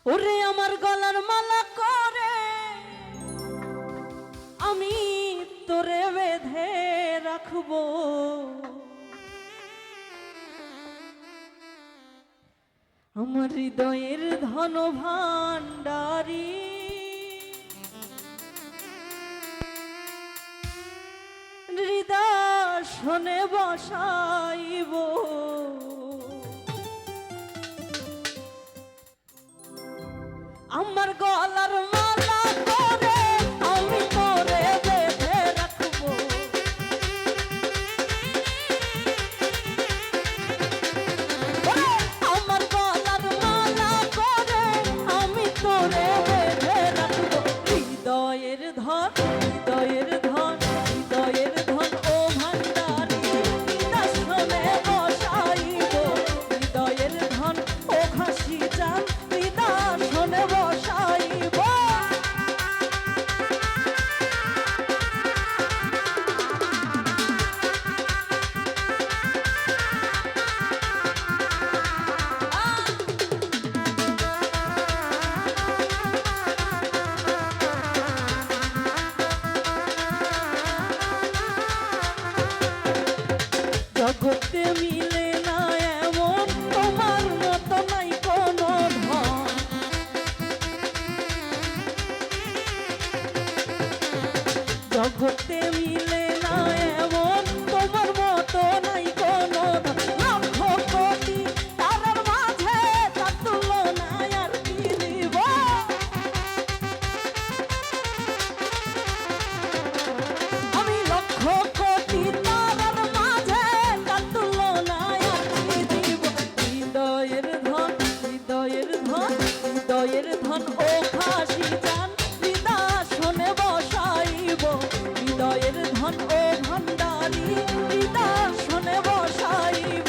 ওরে আমার গলার মালা করে আমি তোরে বেঁধে রাখবো, আমার হৃদয়ের ধন ভাণ্ডারী হৃদয়াসনে বসাইব, আমার গলার মালা করে আমি তোরে বেঁধে রাখবো, আমার গলার মালা করে আমি তোরে বেঁধে রাখবো, হৃদয়ের ধন হৃদয়ের ধন হৃদয়ের ধন ও ভাণ্ডারী হৃদয়াসনে বসাইব, হৃদয়ের ধন ও খাসি চান হৃদয়াসনে বসাইব। জগতে মিলে না এমন তোমার মতো নাই কোনো ধন, জগতে মিলে না এমন তোমার মতো নাই কোনো ধন, লক্ষ কোটি তারার মাঝে তার তুলনায় আর কি দিব, আমি লক্ষ কোটি তারার মাঝে তার তুলনায় আর কি দিব, হৃদয়ের ধন হৃদয়ের ধন হৃদয়ের ধন ও খাসি চান হৃদয়াসনে বসাইব, হৃদয়ের ধন ও ভাণ্ডারী হৃদয়াসনে বসাইব।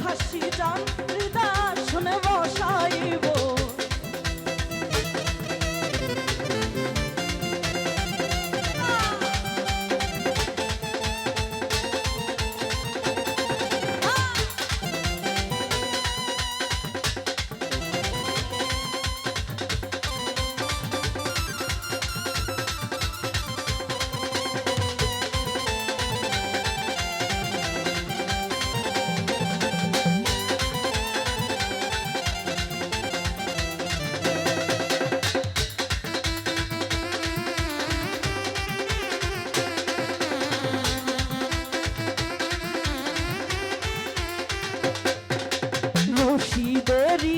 হাসি জান হৃদয় শুনে বসাইব রশিদেরি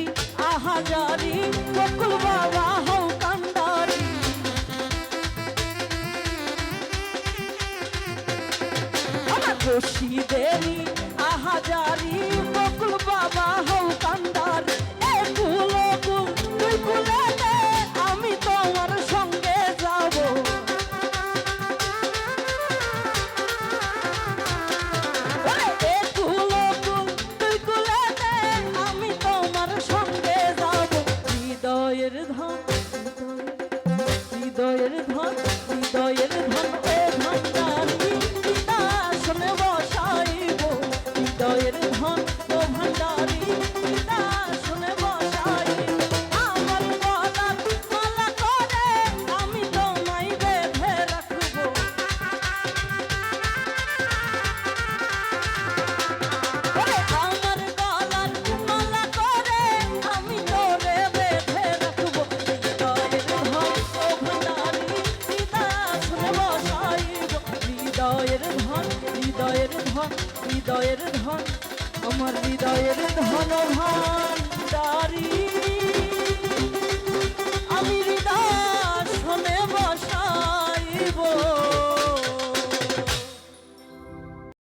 আহাজারি বকুল বাবা হও কান্ডারি আমার রশিদেরি আহাজারি বকুল বাবা হও কান্ডারি এ কুলো কুল তুই কুলেতে আমি তোমার সঙ্গে যাব এ কুলো কুল তুই কুলেতে আমি তোমার সঙ্গে যাব হৃদয়ের ধন হৃদয়ের ধন হৃদয়ের ধন ও ভান্ডারি হৃদয় শুনে বসাইব হৃদয়ের ধন ও ভান্ডারি হৃদয় শুনে বসাইব আমার গলার মালা করে আমি তোমায় বেঁধে রাখবো আমার গলার মালা করে আমি তোরে বেঁধে রাখবো হৃদয়ের ধন ও ভান্ডারি হৃদয় শুনে বসাইব হৃদয়ের ধন হৃদয়ের ধন হৃদয়ের ধন আমার হৃদয়ের ধন ভান্ডারি